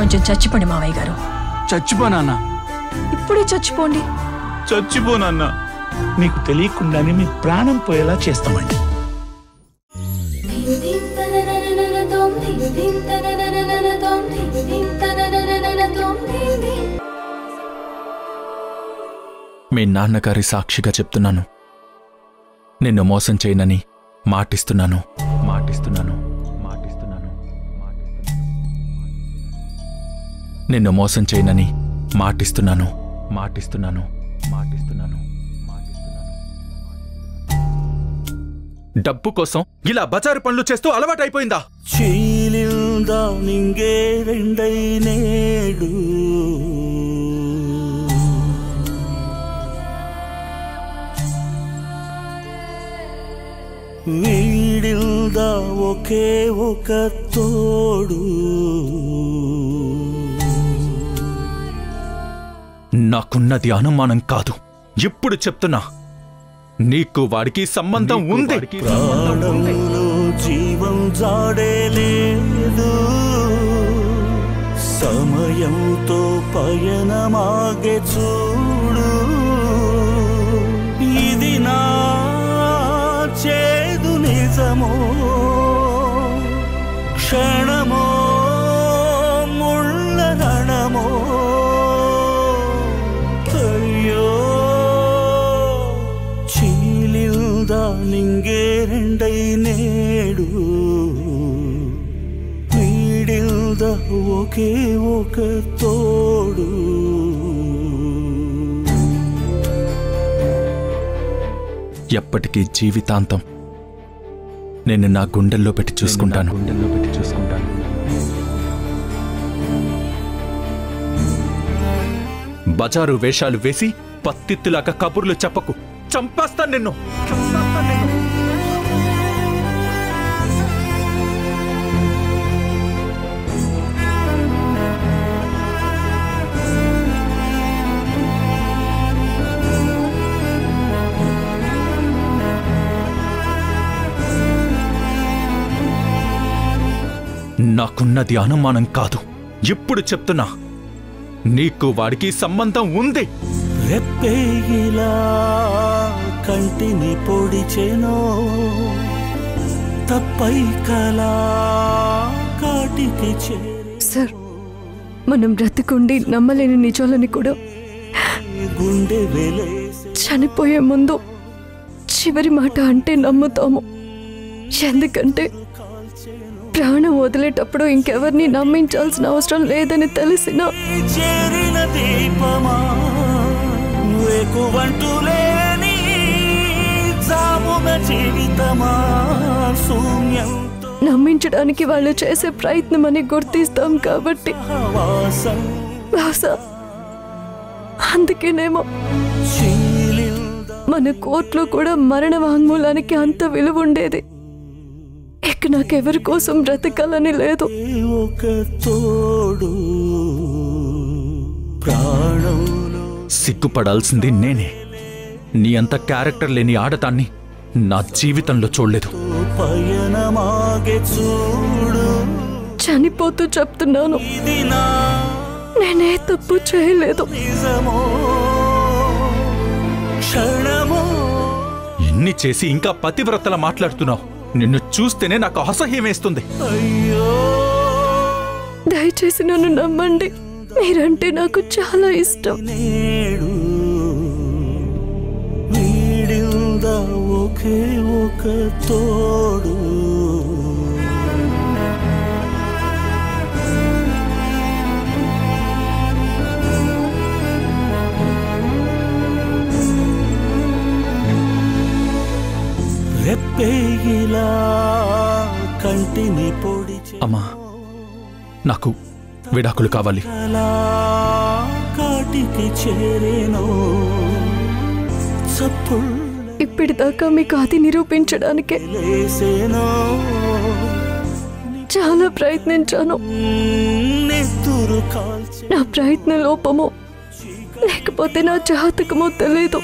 కొంచెం చచ్చిపోండి మావయ్య గారు. చచ్చిపోనా? ఇప్పుడే చచ్చిపోండి. చచ్చిపోనన్నా. మీకు తెలియకుండానే మీ ప్రాణం పోయేలా చేస్తామండి. మీ నాన్నగారి సాక్షిగా చెప్తున్నాను, నిన్ను మోసం చేయనని మాటిస్తున్నాను. నిన్ను మోసం చేయనని మాటిస్తున్నాను. డబ్బు కోసం ఇలా బజారు పనులు చేస్తూ అలవాటైపోయిందా? చీలిందా నింగే రెండై నేడు, వీడిల్దా ఒకే ఒక తోడు. నాకున్నది అనుమానం కాదు, ఇప్పుడు చెప్తున్నా, నీకు వాడికి సంబంధం ఉంది. ప్రాణంలో జీవం జాడే లేదు, సమయంతో పయనమాగే చూడు. ఇది నా చేదు నిజమో, క్షణమో ముళ్ళ రణమో. అయ్యో చీలిల్దా నింగే రెండై నేడు, వీడిల్దా ఒకే ఒక తోడు. ఎప్పటికీ జీవితాంతం నేను నా గుండెల్లో పెట్టి చూసుకుంటాను. బజారు వేషాలు వేసి పత్తిత్తులాగా కబుర్లు చెప్పకు, చంపేస్తాను నిన్ను. నాకున్నది అనుమానం కాదు, ఇప్పుడు చెప్తున్నా, నీకు వాడికి సంబంధం ఉంది. రెప్పేయిలా కంటిని పొడిచెనో, తప్పై కలా కాటికి చేరే. సార్, మనం బ్రతికుండి నమ్మలేని నిజాలని కూడా గుండె వెలేసి చనిపోయే ముందు చివరి మాట అంటే నమ్ముతాము. ఎందుకంటే ప్రాణం వదిలేటప్పుడు ఇంకెవరిని నమ్మించాల్సిన అవసరం లేదని తెలిసినా చేరిన దీపమా, వేకువంటూ లేని జామున జీవితమా, శూన్యంతో నమ్మించడానికి వాళ్ళు చేసే ప్రయత్నం అని గుర్తిస్తాం. కాబట్టి బహుశా అందుకేనేమో మన కోర్టులో కూడా మరణ వాంగ్మూలానికి అంత విలువ ఉండేది. ఇక నాకెవరి కోసం బ్రతకాలని లేదు. ఒక తోడు ప్రాణంలో సిగ్గుపడాల్సింది నేనే. నీ అంత క్యారెక్టర్ లేని ఆడదాన్ని నా జీవితంలో చూడలేదు. పయనమాగే చూడు. చనిపోతూ చెప్తున్నాను, నేనే తప్పు చేయలేదు. నిజమో క్షణమో. ఇన్ని చేసి ఇంకా పతివ్రతలా మాట్లాడుతున్నావు. నిన్ను చూస్తేనే నాకు అసహ్యం వేస్తుంది. అయ్యో దయచేసి నన్ను నమ్మండి, మీరంటే నాకు చాలా ఇష్టం. నేడు వీడిల్దా ఒకే ఒక తోడు. రెప్పేయిలా కంటిని పొడిచె. అమ్మా, నాకు విడాకులు కావాలి. కాటికి చేరేనో ఇప్పటిదాకా మీకు అది నిరూపించడానికే లేసేనో. చాలా ప్రయత్నించాను. నెత్తురు కాల్చి నా ప్రయత్న లోపమో లేకపోతే నా జాతకమో తెలీదు.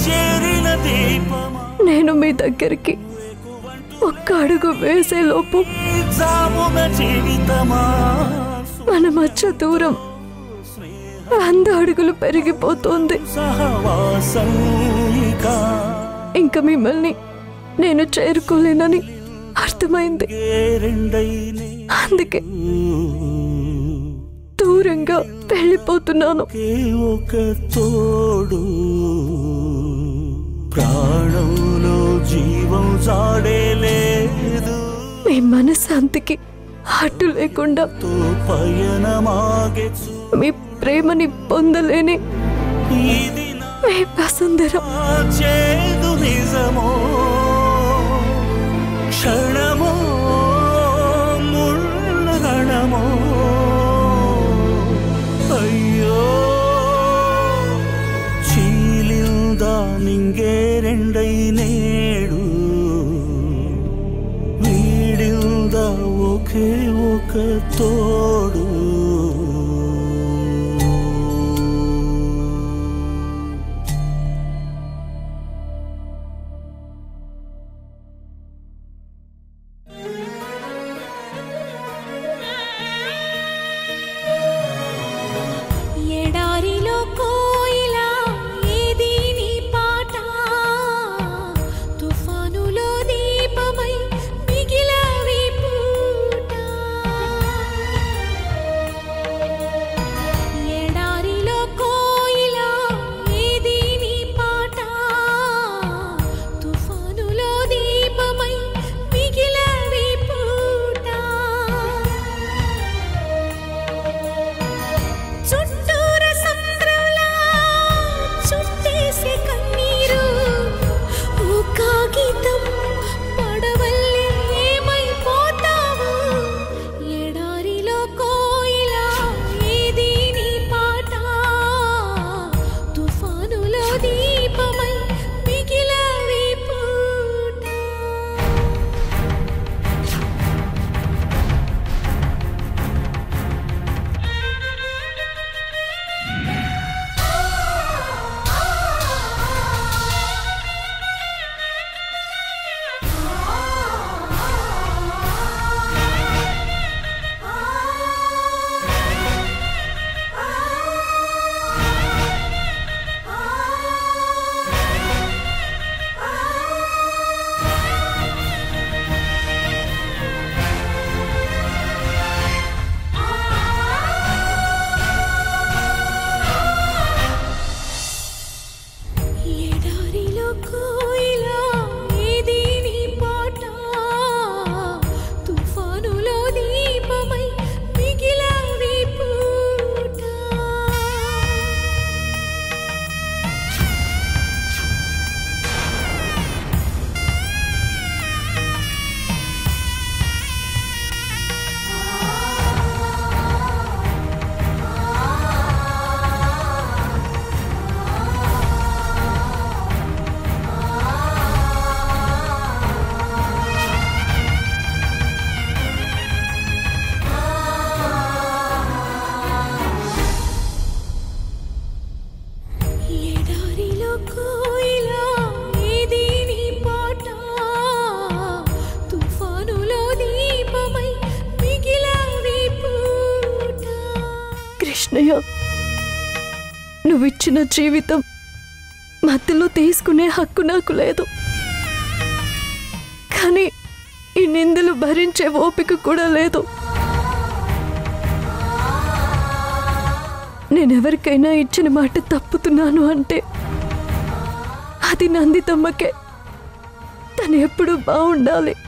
చేరిన దీపమా, నేను మీ దగ్గరికి ఒక్క అడుగు వేసే లోపు జామున జీవితమా, మన మధ్య దూరం 100 అడుగులు పెరిగిపోతుంది. సహవాసం ఇక ఇంకా మిమ్మల్ని నేను చేరుకోలేనని అర్థమైంది. రెండైనే అందుకే దూరంగా వెళ్ళిపోతున్నాను. ఒక తోడు ప్రాణంలో జీవం జాడే లేదు. మీ మనశ్శాంతికి అడ్డు లేకుండా పయనమాగే మీ ప్రేమని పొందలేని ఇది మీ వసుంధర చేదు నిజమో క్షణమో ముళ్ళగణమో అయ్యో చీలిందా నింగే రెండై నేడు వీడిందా ఒకే ఒక తోడు. ఎడారిలో కోయిలా ఏది నీ పాట, తుఫానులో దీపమై మిగిలావి పూట. ఎడారిలో కోయిలా ఏది నీ పాట, తుఫానులో దీపమై మిగిలావి పూట. చుట్టూర సంద్రంలా చుట్టేసే కన్నీరు, ఓ కాగితం పడవల్లే ఏమైపోతావు. ఎడారిలో కోయిలా ఏది నీ పాట, తుఫానులో దీపమై మిగిలావి పూట. ఎడారిలో కోయిలా ఏది నీ పాట, తుఫానులో దీపమై మిగిలావి పూట. ఎడారిలో కోయిలా ఏది నీ పాట, తుఫానులో దీపమై మిగిలావి పూట. కృష్ణయ్య, నువ్విచ్చిన జీవితం మధ్యలో తీసుకునే హక్కు నాకు లేదు. కానీ ఈ నిందలు భరించే ఓపిక కూడా లేదు. నేనెవరికైనా ఇచ్చిన మాట తప్పుతున్నాను అంటే అది నందితమ్మకే. తను ఎప్పుడు బాగుండాలి.